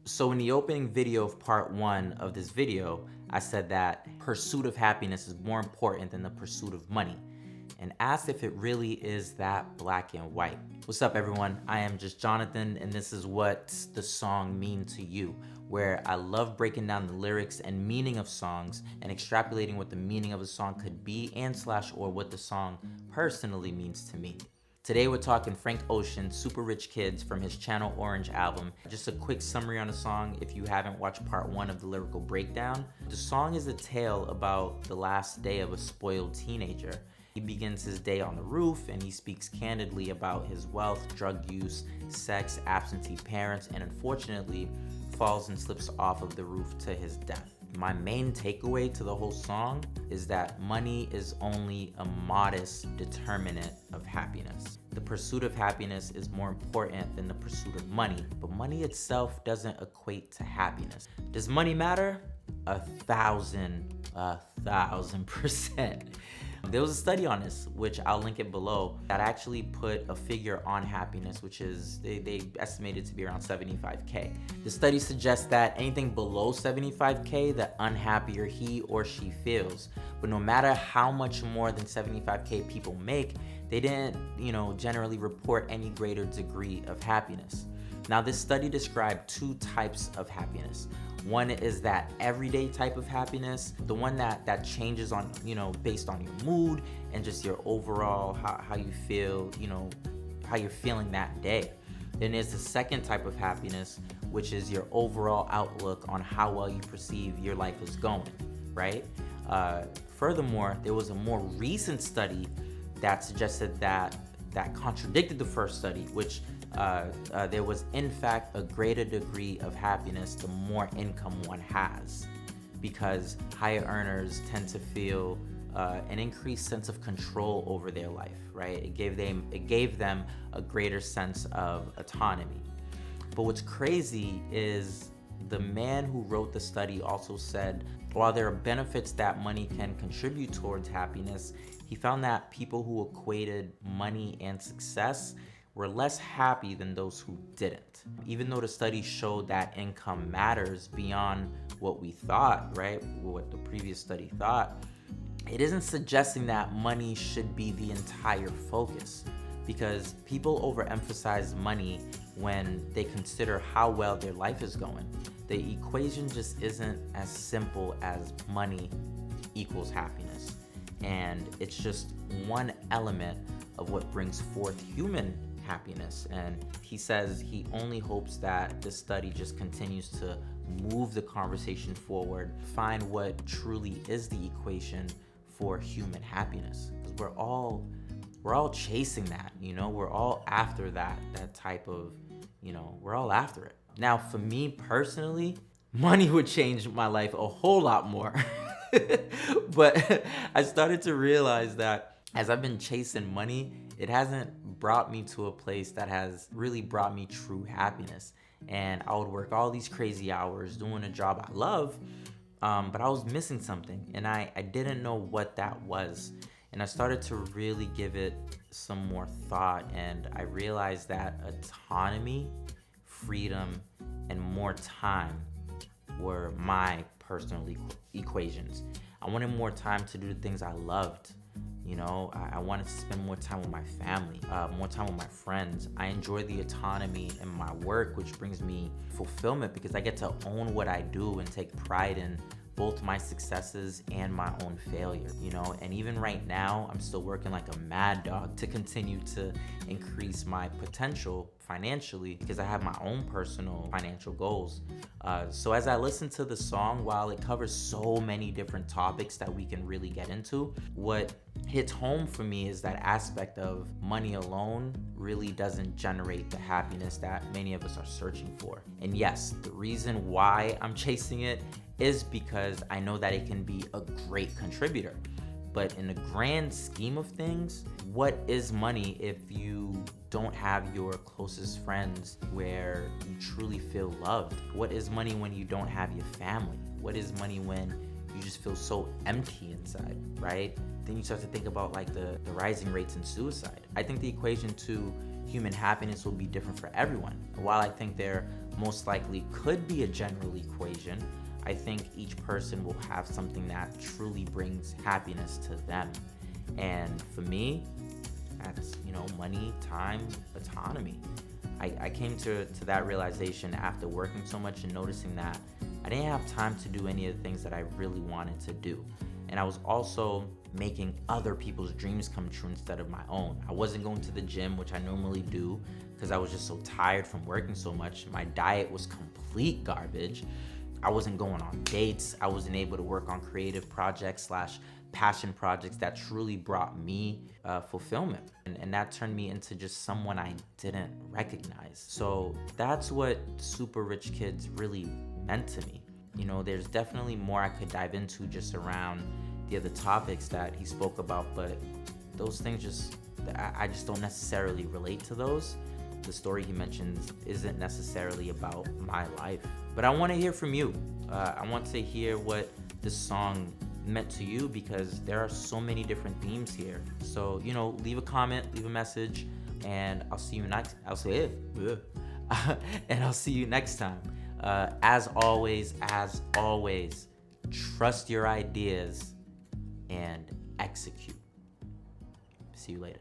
So in the opening video of part 1 of this video, I said that pursuit of happiness is more important than the pursuit of money, and asked if it really is that black and white. What's up, everyone? I am just Jonathan, and this is What's the Song Mean to You, where I love breaking down the lyrics and meaning of songs and extrapolating what the meaning of a song could be or what the song personally means to me. Today we're talking Frank Ocean's Super Rich Kids from his Channel Orange album. Just a quick summary on the song if you haven't watched part 1 of the lyrical breakdown. The song is a tale about the last day of a spoiled teenager. He begins his day on the roof and he speaks candidly about his wealth, drug use, sex, absentee parents, and unfortunately falls and slips off of the roof to his death. My main takeaway to the whole song is that money is only a modest determinant of happiness. The pursuit of happiness is more important than the pursuit of money, but money itself doesn't equate to happiness. Does money matter? 1,000%. There was a study on this, which I'll link it below, that actually put a figure on happiness, which is, they estimated to be around 75K. The study suggests that anything below 75K, the unhappier he or she feels. But no matter how much more than 75K people make, they didn't, generally report any greater degree of happiness. Now, this study described 2 types of happiness. One is that everyday type of happiness, the one that changes on, based on your mood and just your overall, how you feel, how you're feeling that day. Then there's the second type of happiness, which is your overall outlook on how well you perceive your life is going, right? Furthermore, there was a more recent study that suggested that contradicted the first study, which there was in fact a greater degree of happiness the more income one has, because higher earners tend to feel an increased sense of control over their life, right? It gave them a greater sense of autonomy. But what's crazy is the man who wrote the study also said, while there are benefits that money can contribute towards happiness, he found that people who equated money and success were less happy than those who didn't. Even though the study showed that income matters beyond what we thought, right? What the previous study thought, it isn't suggesting that money should be the entire focus, because people overemphasize money when they consider how well their life is going. The equation just isn't as simple as money equals happiness. And it's just one element of what brings forth human happiness. And he says he only hopes that this study just continues to move the conversation forward, find what truly is the equation for human happiness. Because we're all chasing that, we're all after that type of, we're all after it. Now, for me personally, money would change my life a whole lot more. But I started to realize that as I've been chasing money, it hasn't brought me to a place that has really brought me true happiness. And I would work all these crazy hours doing a job I love, but I was missing something, and I didn't know what that was. And I started to really give it some more thought, and I realized that autonomy, freedom, and more time were my personal equations. I wanted more time to do the things I loved. I wanted to spend more time with my family, more time with my friends. I enjoy the autonomy in my work, which brings me fulfillment because I get to own what I do and take pride in both my successes and my own failure, and even right now, I'm still working like a mad dog to continue to increase my potential financially because I have my own personal financial goals. So as I listen to the song, while it covers so many different topics that we can really get into, what hits home for me is that aspect of money alone really doesn't generate the happiness that many of us are searching for. And yes, the reason why I'm chasing it is because I know that it can be a great contributor. But in the grand scheme of things, what is money if you don't have your closest friends where you truly feel loved? What is money when you don't have your family? What is money when you just feel so empty inside, right? Then you start to think about like the rising rates in suicide. I think the equation to human happiness will be different for everyone. While I think there most likely could be a general equation, I think each person will have something that truly brings happiness to them. And for me, that's, money, time, autonomy. I came to that realization after working so much and noticing that I didn't have time to do any of the things that I really wanted to do. And I was also making other people's dreams come true instead of my own. I wasn't going to the gym, which I normally do, because I was just so tired from working so much. My diet was complete garbage. I wasn't going on dates. I wasn't able to work on creative projects slash passion projects that truly brought me fulfillment. And that turned me into just someone I didn't recognize. So that's what Super Rich Kids really meant to me. There's definitely more I could dive into just around the other topics that he spoke about, but those things I just don't necessarily relate to those. The story he mentions isn't necessarily about my life. But I want to hear from you. I want to hear what this song meant to you, because there are so many different themes here. So, leave a comment, leave a message, and I'll see you next. And I'll see you next time. As always, trust your ideas and execute. See you later.